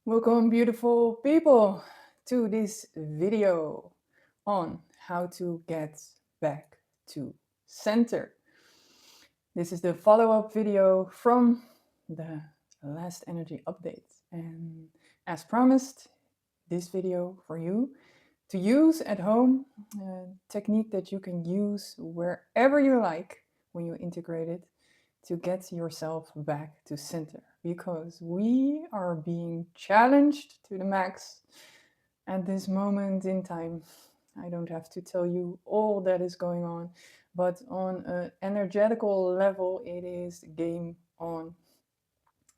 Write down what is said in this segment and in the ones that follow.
Welcome, beautiful people, to this video on how to get back to center. This is the follow-up video from the last energy update. And as promised, this video for you to use at home, a technique that you can use wherever you like when you integrate it to get yourself back to center, because we are being challenged to the max at this moment in time. I don't have to tell you all that is going on, but on an energetical level, it is game on.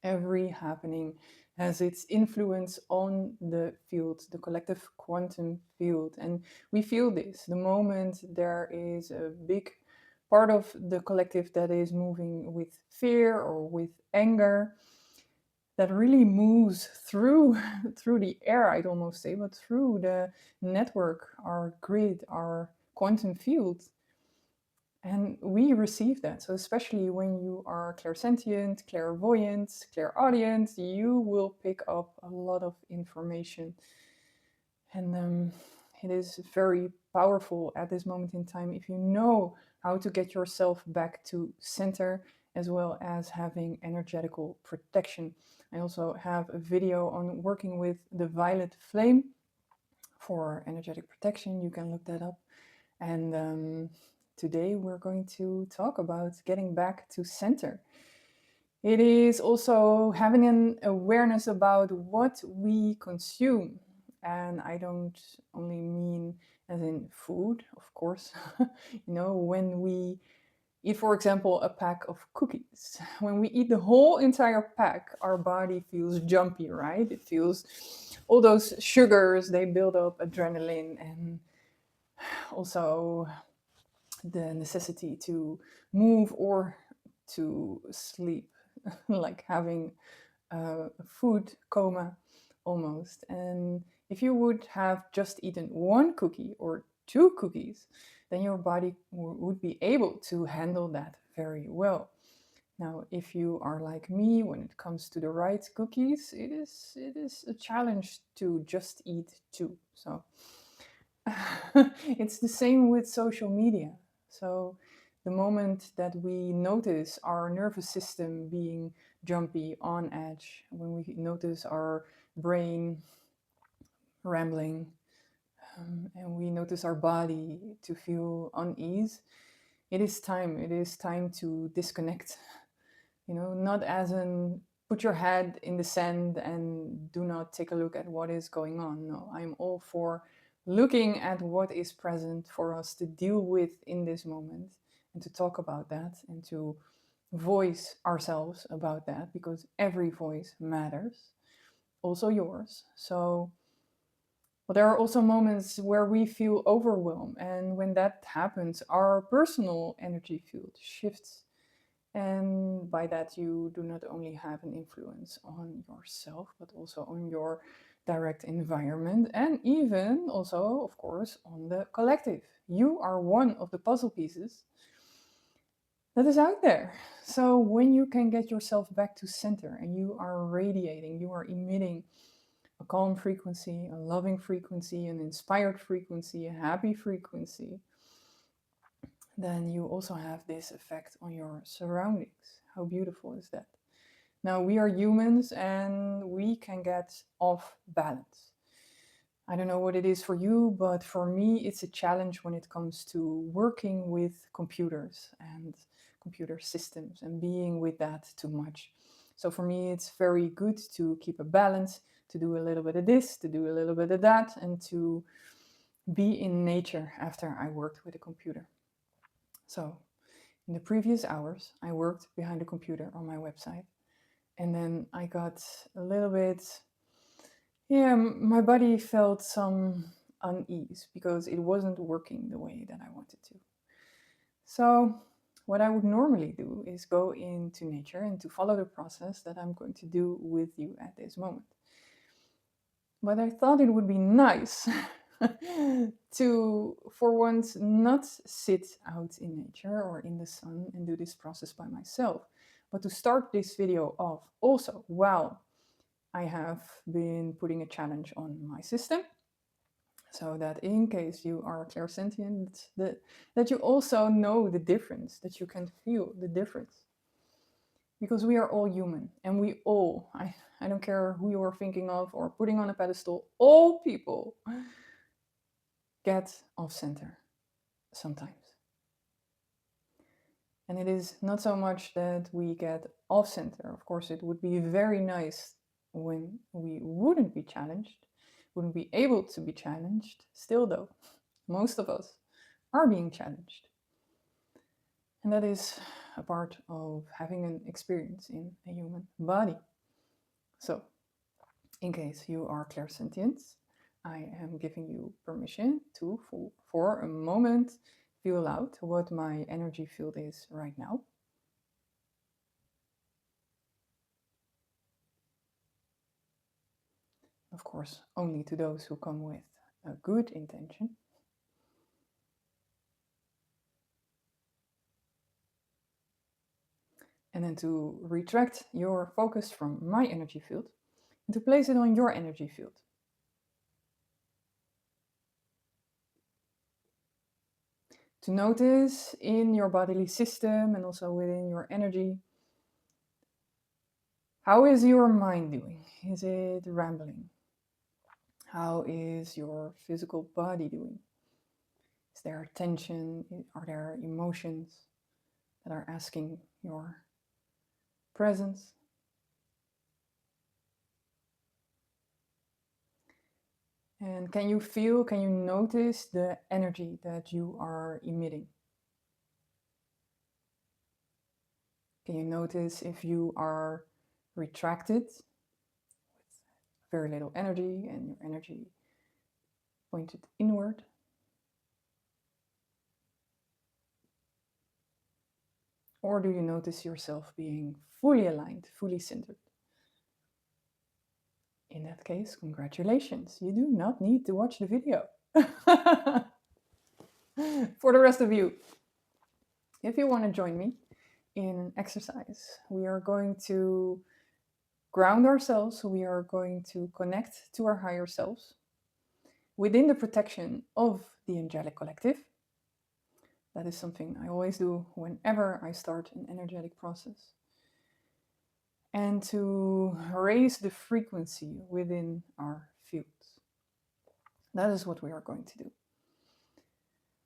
Every happening has its influence on the field, the collective quantum field. And we feel this the moment there is a big part of the collective that is moving with fear or with anger, that really moves through through the air, I'd almost say, but through the network, our grid, our quantum field. And we receive that. So especially when you are clairsentient, clairvoyant, clairaudient, you will pick up a lot of information. And it is very powerful at this moment in time if you know how to get yourself back to center, as well as having energetical protection. I also have a video on working with the violet flame for energetic protection. You can look that up. And today we're going to talk about getting back to center. It is also having an awareness about what we consume. And I don't only mean as in food, of course. When we eat, for example, a pack of cookies, when we eat the whole entire pack, our body feels jumpy, right? It feels all those sugars, they build up adrenaline, and also the necessity to move or to sleep, like having a food coma almost. And if you would have just eaten one cookie or two cookies, then your body would be able to handle that very well. Now, if you are like me, when it comes to the right cookies, it is a challenge to just eat two. So it's the same with social media. So the moment that we notice our nervous system being jumpy, on edge, when we notice our brain rambling, and we notice our body to feel unease, it is time to disconnect. Not as in put your head in the sand and do not take a look at what is going on. No, I'm all for looking at what is present for us to deal with in this moment, and to talk about that, and to voice ourselves about that, because every voice matters, also yours. So, but there are also moments where we feel overwhelmed, and when that happens, our personal energy field shifts. And by that, you do not only have an influence on yourself, but also on your direct environment, and even also, of course, on the collective. You are one of the puzzle pieces that is out there. So when you can get yourself back to center and you are radiating, you are emitting a calm frequency, a loving frequency, an inspired frequency, a happy frequency, then you also have this effect on your surroundings. How beautiful is that? Now, we are humans and we can get off balance. I don't know what it is for you, but for me, it's a challenge when it comes to working with computers and computer systems and being with that too much. So for me, it's very good to keep a balance, to do a little bit of this, to do a little bit of that, and to be in nature after I worked with a computer. So in the previous hours, I worked behind a computer on my website. And then I got a little bit, my body felt some unease because it wasn't working the way that I wanted to. So, what I would normally do is go into nature and to follow the process that I'm going to do with you at this moment. But I thought it would be nice to, for once, not sit out in nature or in the sun and do this process by myself, but to start this video off also while I have been putting a challenge on my system so that in case you are clairsentient, that you also know the difference, that you can feel the difference. Because we are all human and we all, I don't care who you are thinking of or putting on a pedestal, all people get off center sometimes. And it is not so much that we get off center. Of course, it would be very nice when we wouldn't be challenged, wouldn't be able to be challenged. Still, though, most of us are being challenged. And that is a part of having an experience in a human body. So, in case you are clairsentient, I am giving you permission to, for a moment, feel out what my energy field is right now. Of course, only to those who come with a good intention. And then to retract your focus from my energy field and to place it on your energy field. To notice in your bodily system and also within your energy, how is your mind doing? Is it rambling? How is your physical body doing? Is there tension? Are there emotions that are asking your presence? And can you feel, can you notice the energy that you are emitting? Can you notice if you are retracted with very little energy and your energy pointed inward? Or do you notice yourself being fully aligned, fully centered? In that case, congratulations. You do not need to watch the video. For the rest of you, if you want to join me in an exercise, we are going to ground ourselves. We are going to connect to our higher selves within the protection of the Angelic Collective. That is something I always do whenever I start an energetic process. And to raise the frequency within our fields. That is what we are going to do.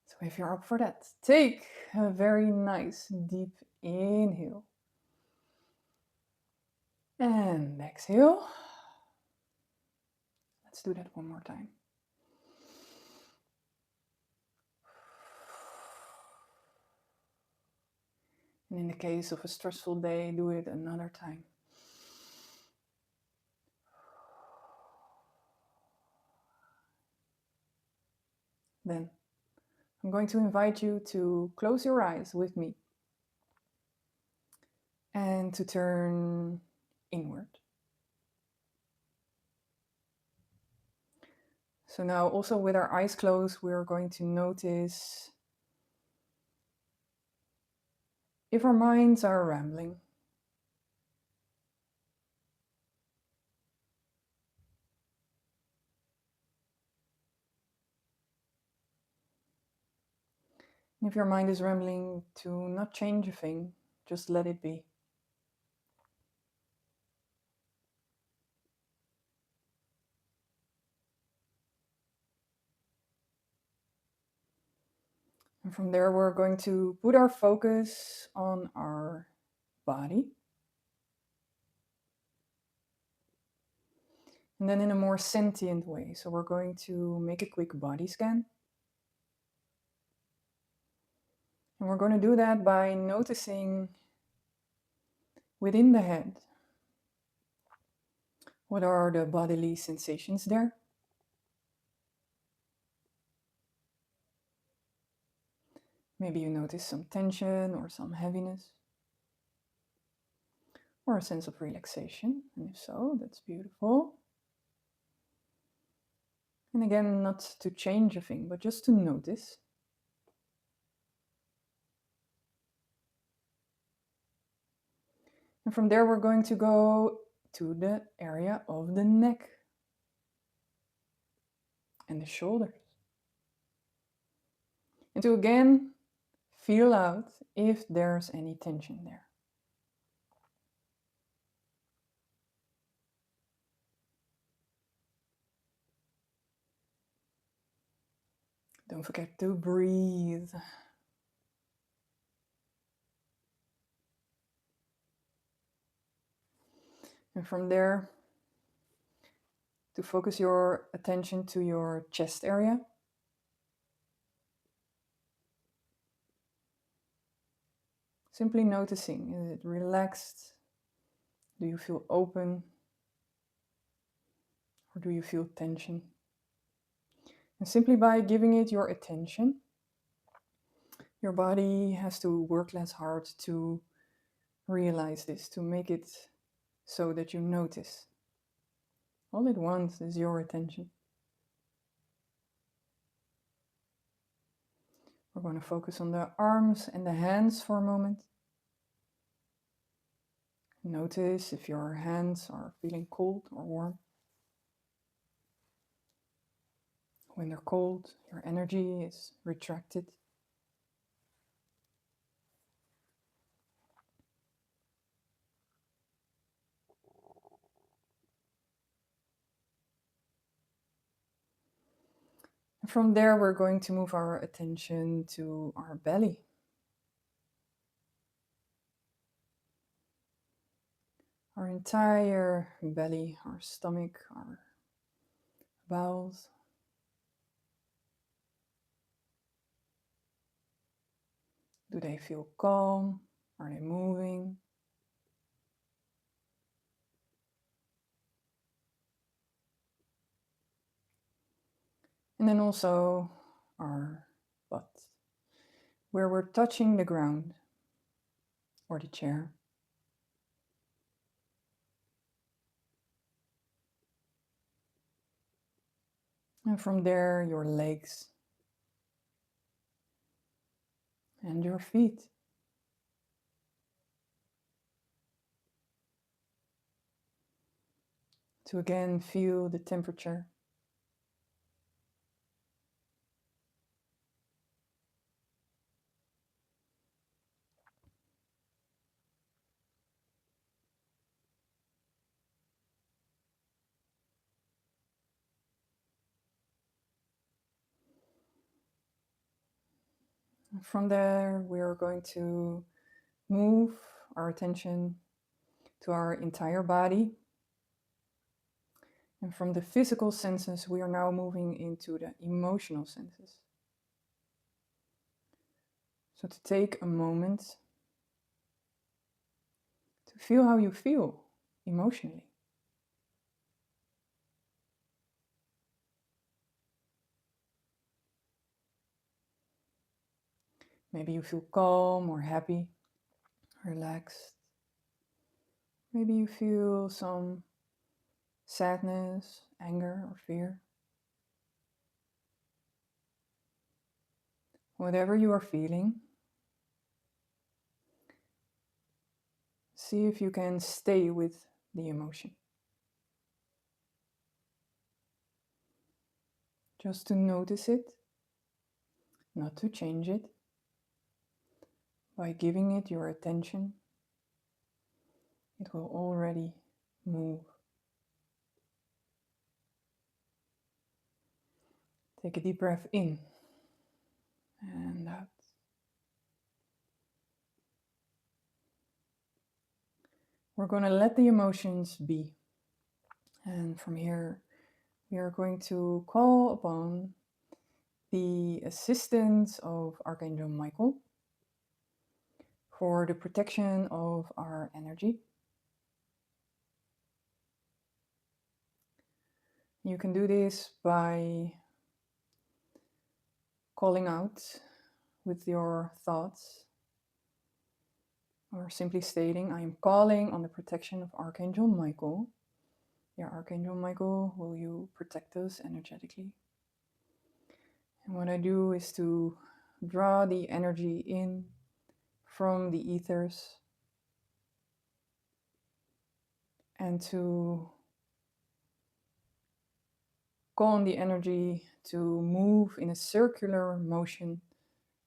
So if you're up for that, take a very nice deep inhale. And exhale. Let's do that one more time. And in the case of a stressful day, do it another time. Then I'm going to invite you to close your eyes with me and to turn inward. So now also with our eyes closed, we're going to notice if our minds are rambling. If your mind is rambling, to not change a thing, just let it be. And from there, we're going to put our focus on our body. And then in a more sentient way. So we're going to make a quick body scan. And we're going to do that by noticing within the head, what are the bodily sensations there? Maybe you notice some tension or some heaviness. Or a sense of relaxation. And if so, that's beautiful. And again, not to change a thing, but just to notice. And from there, we're going to go to the area of the neck and the shoulders. And to again feel out if there's any tension there. Don't forget to breathe. And from there, to focus your attention to your chest area. Simply noticing, is it relaxed? Do you feel open? Or do you feel tension? And simply by giving it your attention, your body has to work less hard to realize this, to make it so that you notice. All it wants is your attention. We're going to focus on the arms and the hands for a moment. Notice if your hands are feeling cold or warm. When they're cold, your energy is retracted. And from there, we're going to move our attention to our belly. Our entire belly, our stomach, our bowels. Do they feel calm? Are they moving? And then also our butt, where we're touching the ground or the chair. And from there, your legs and your feet. To again feel the temperature. And from there, we are going to move our attention to our entire body. And from the physical senses, we are now moving into the emotional senses. So to take a moment to feel how you feel emotionally. Maybe you feel calm or happy, relaxed. Maybe you feel some sadness, anger, or fear. Whatever you are feeling, see if you can stay with the emotion. Just to notice it, not to change it. By giving it your attention, it will already move. Take a deep breath in and out. We're going to let the emotions be. And from here, we are going to call upon the assistance of Archangel Michael for the protection of our energy. You can do this by calling out with your thoughts or simply stating, I am calling on the protection of Archangel Michael. Dear Archangel Michael, will you protect us energetically? And what I do is to draw the energy in from the ethers and to call on the energy to move in a circular motion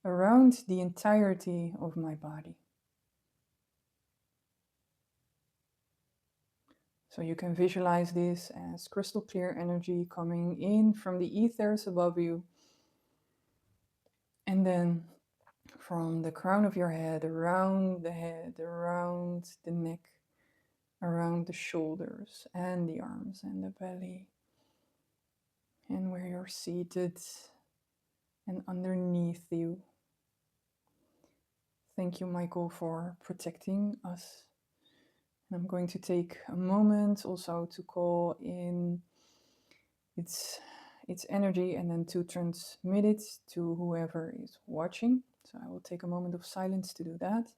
around the entirety of my body. So you can visualize this as crystal clear energy coming in from the ethers above you, and then from the crown of your head, around the neck, around the shoulders and the arms and the belly, and where you're seated and underneath you. Thank you, Michael, for protecting us. And I'm going to take a moment also to call in its energy and then to transmit it to whoever is watching. So I will take a moment of silence to do that.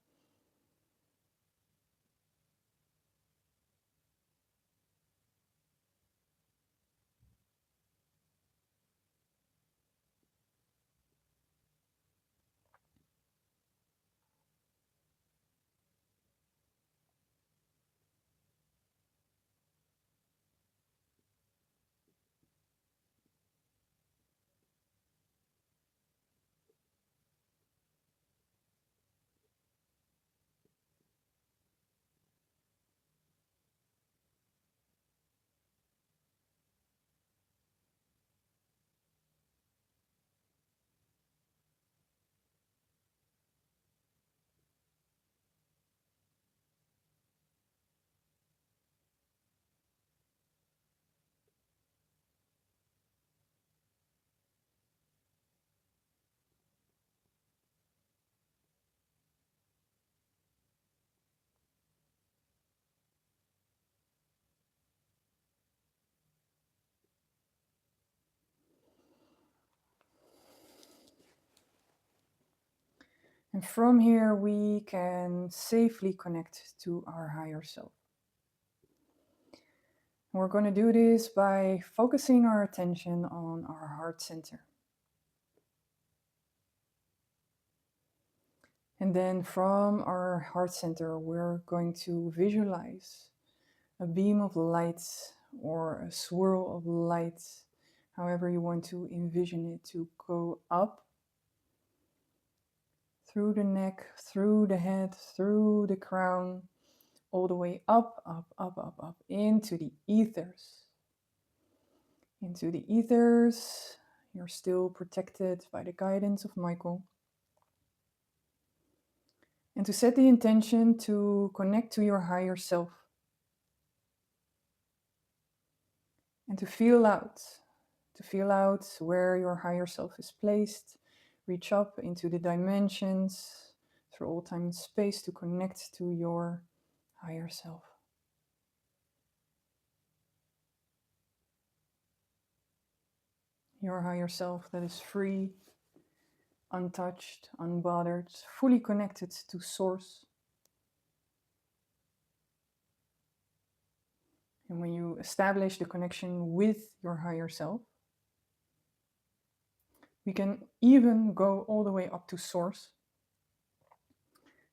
And from here, we can safely connect to our higher self. We're going to do this by focusing our attention on our heart center. And then from our heart center, we're going to visualize a beam of light or a swirl of light, however you want to envision it, to go up through the neck, through the head, through the crown, all the way up, up, up, up, up, into the ethers. Into the ethers, you're still protected by the guidance of Michael. And to set the intention to connect to your higher self. And to feel out where your higher self is placed. Reach up into the dimensions through all time and space to connect to your higher self. Your higher self that is free, untouched, unbothered, fully connected to Source. And when you establish the connection with your higher self, we can even go all the way up to Source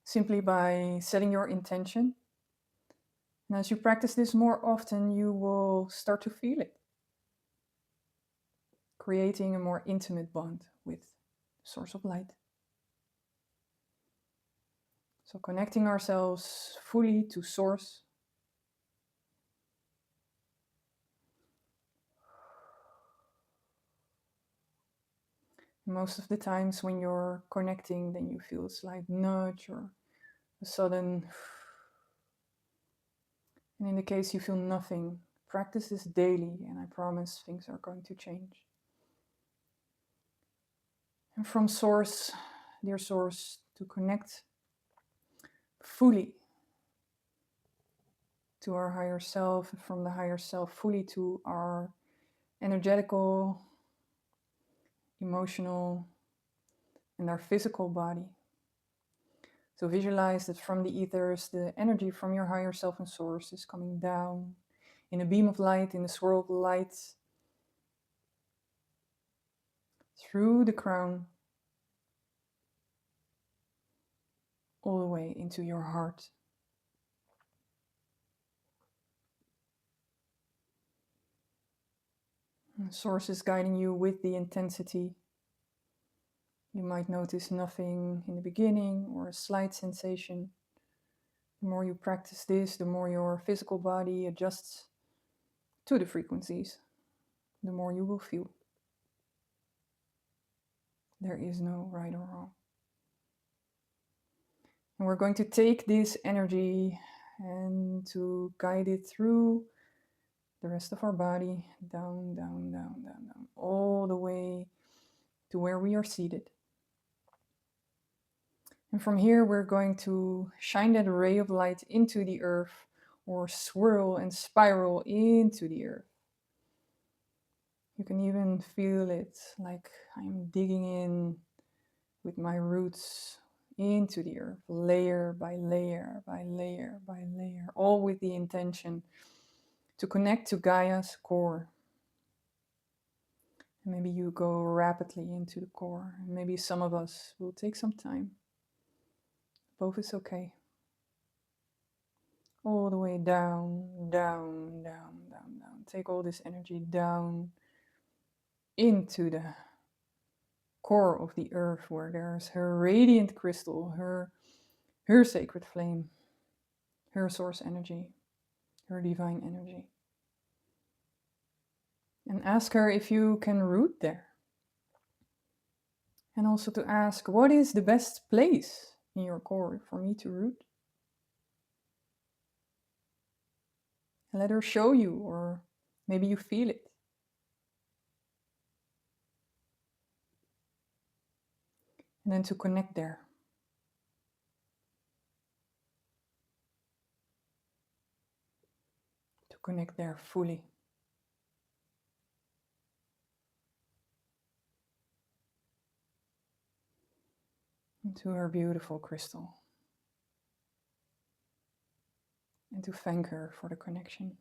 simply by setting your intention. And as you practice this more often, you will start to feel it, creating a more intimate bond with the source of light. So connecting ourselves fully to Source. Most of the times when you're connecting, then you feel a slight nudge or a sudden. And in the case you feel nothing, practice this daily and I promise things are going to change. And from Source, dear Source, to connect fully to our higher self, and from the higher self fully to our energetical, emotional, and our physical body. So visualize that from the ethers, the energy from your higher self and Source is coming down in a beam of light, in a swirl of light, through the crown, all the way into your heart. Source is guiding you with the intensity. You might notice nothing in the beginning or a slight sensation. The more you practice this, the more your physical body adjusts to the frequencies, the more you will feel. There is no right or wrong. And we're going to take this energy and to guide it through the rest of our body, down, down, down, down, down, all the way to where we are seated. And from here, we're going to shine that ray of light into the earth, or swirl and spiral into the earth. You can even feel it like I'm digging in with my roots into the earth, layer by layer by layer by layer, all with the intention to connect to Gaia's core. And maybe you go rapidly into the core, and maybe some of us will take some time. Both is okay. All the way down, down, down, down, down. Take all this energy down into the core of the earth, where there's her radiant crystal, her sacred flame, her source energy, her divine energy. And ask her if you can root there. And also to ask, what is the best place in your core for me to root? And let her show you, or maybe you feel it. And then to connect there. To connect there fully. Into her beautiful crystal. And to thank her for the connection.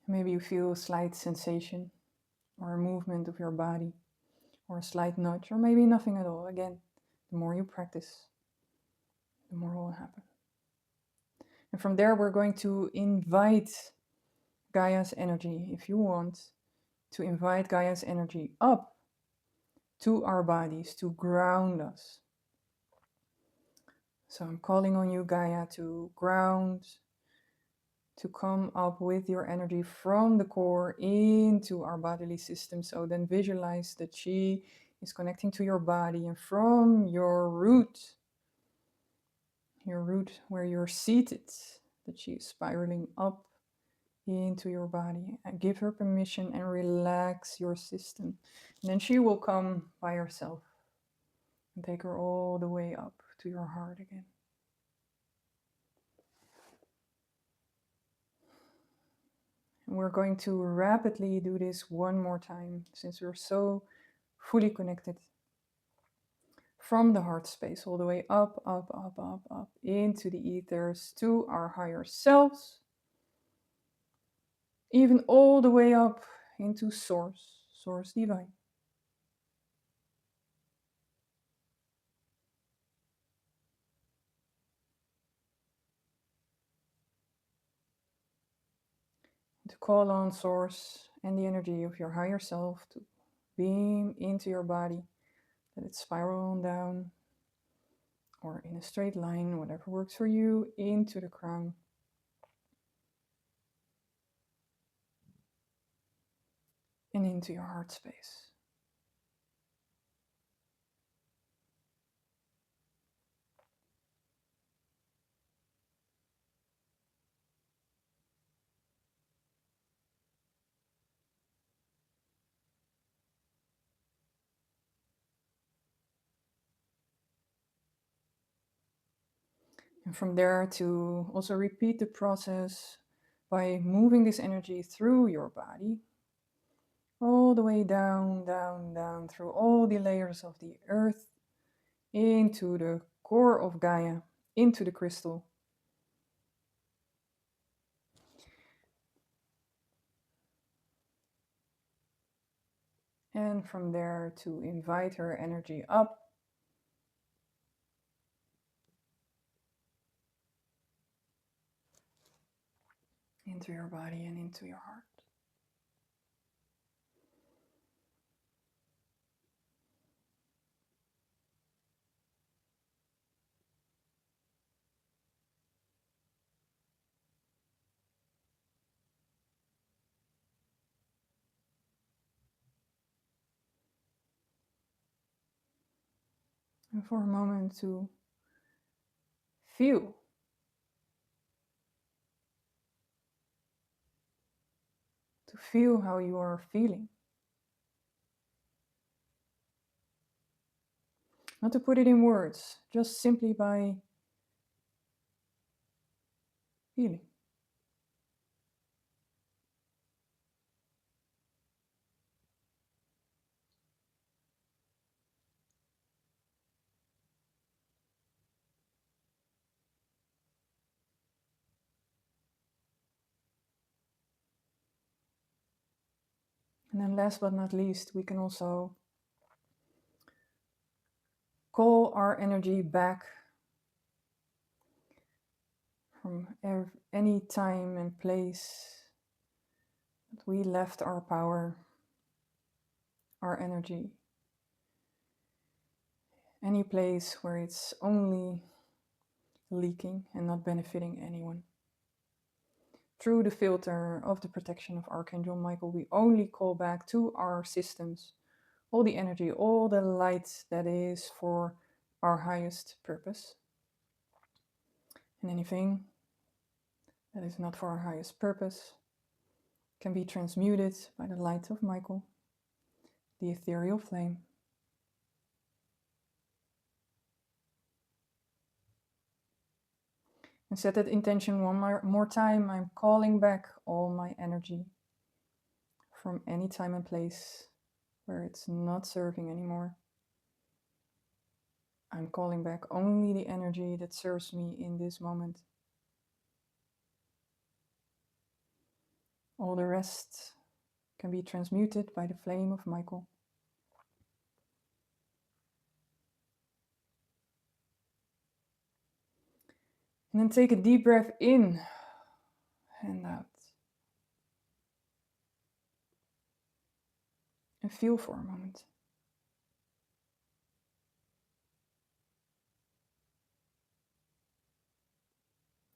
Maybe you feel a slight sensation or a movement of your body or a slight nudge, or maybe nothing at all. Again, the more you practice, the more will happen. And from there, we're going to invite Gaia's energy, if you want, to invite Gaia's energy up to our bodies, to ground us. So I'm calling on you, Gaia, to ground, to come up with your energy from the core into our bodily system. So then visualize that she is connecting to your body, and from your root where you're seated, that she is spiraling up into your body, and give her permission and relax your system. And then she will come by herself and take her all the way up to your heart again. And we're going to rapidly do this one more time, since we're so fully connected. From the heart space, all the way up, up, up, up, up, into the ethers, to our higher selves. Even all the way up into Source, Source Divine. To call on Source and the energy of your higher self to beam into your body. Let it spiral on down, or in a straight line, whatever works for you, into the crown. And into your heart space. And from there, to also repeat the process by moving this energy through your body, all the way down, down, down, through all the layers of the earth, into the core of Gaia, into the crystal. And from there, to invite her energy up into your body and into your heart. And for a moment to feel how you are feeling. Not to put it in words, just simply by feeling. And then last but not least, we can also call our energy back from any time and place that we left our power, our energy, any place where it's only leaking and not benefiting anyone. Through the filter of the protection of Archangel Michael, we only call back to our systems all the energy, all the light that is for our highest purpose. And anything that is not for our highest purpose can be transmuted by the light of Michael, the ethereal flame. And set that intention one more time. I'm calling back all my energy from any time and place where it's not serving anymore. I'm calling back only the energy that serves me in this moment. All the rest can be transmuted by the flame of Michael. And then take a deep breath in and out. And feel for a moment.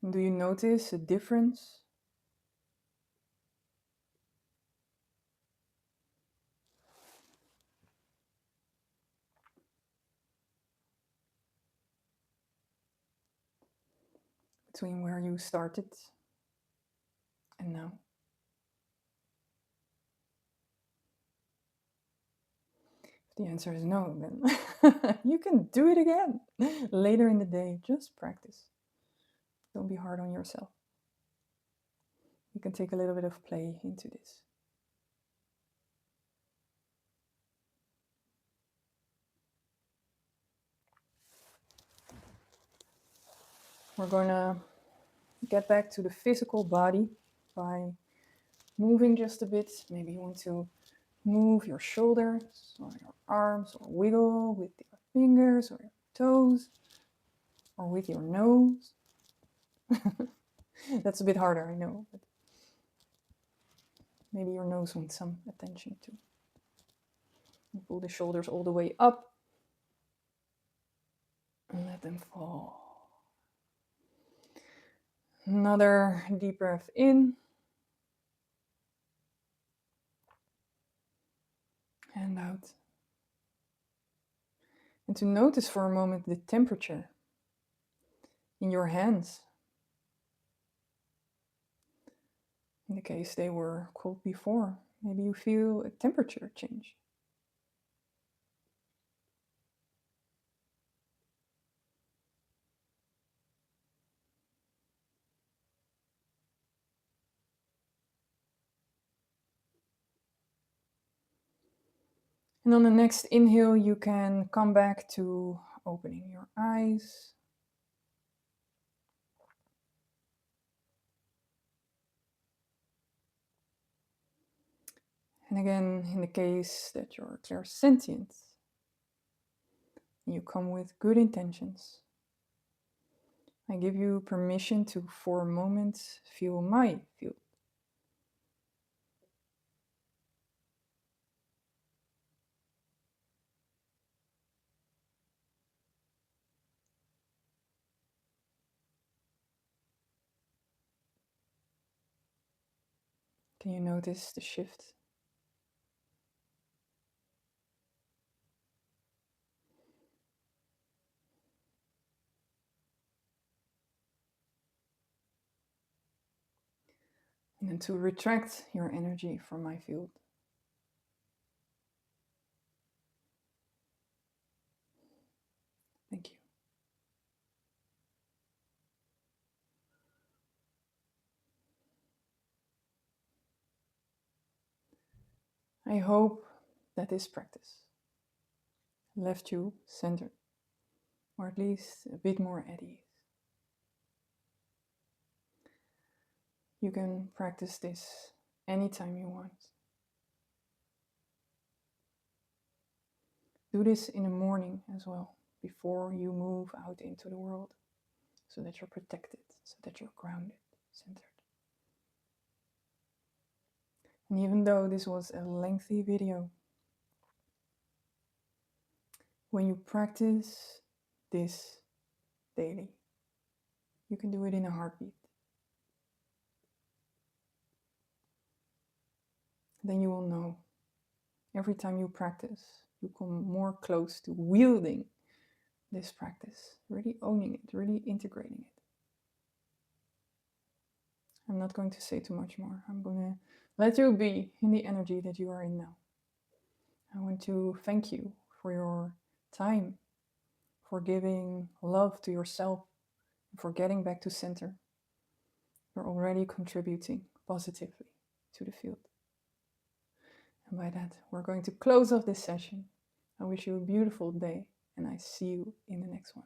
And do you notice a difference between where you started and now? If the answer is no, then you can do it again later in the day. Just practice. Don't be hard on yourself. You can take a little bit of play into this. We're going to get back to the physical body by moving just a bit. Maybe you want to move your shoulders or your arms, or wiggle with your fingers or your toes, or with your nose. That's a bit harder, I know, but maybe your nose wants some attention too. And pull the shoulders all the way up and let them fall. Another deep breath in and out. And to notice for a moment the temperature in your hands. In the case they were cold before, maybe you feel a temperature change. And on the next inhale, you can come back to opening your eyes. And again, in the case that you're clairsentient, you come with good intentions. I give you permission to, for a moment, feel my field. Can you notice the shift? And then to retract your energy from my field. Thank you. I hope that this practice left you centered, or at least a bit more at ease. You can practice this anytime you want. Do this in the morning as well, before you move out into the world, so that you're protected, so that you're grounded, centered. And even though this was a lengthy video, when you practice this daily, you can do it in a heartbeat. Then you will know every time you practice, you come more close to wielding this practice, really owning it, really integrating it. I'm not going to say too much more. I'm going to let you be in the energy that you are in now. I want to thank you for your time, for giving love to yourself, for getting back to center. You're already contributing positively to the field. And by that, we're going to close off this session. I wish you a beautiful day, and I see you in the next one.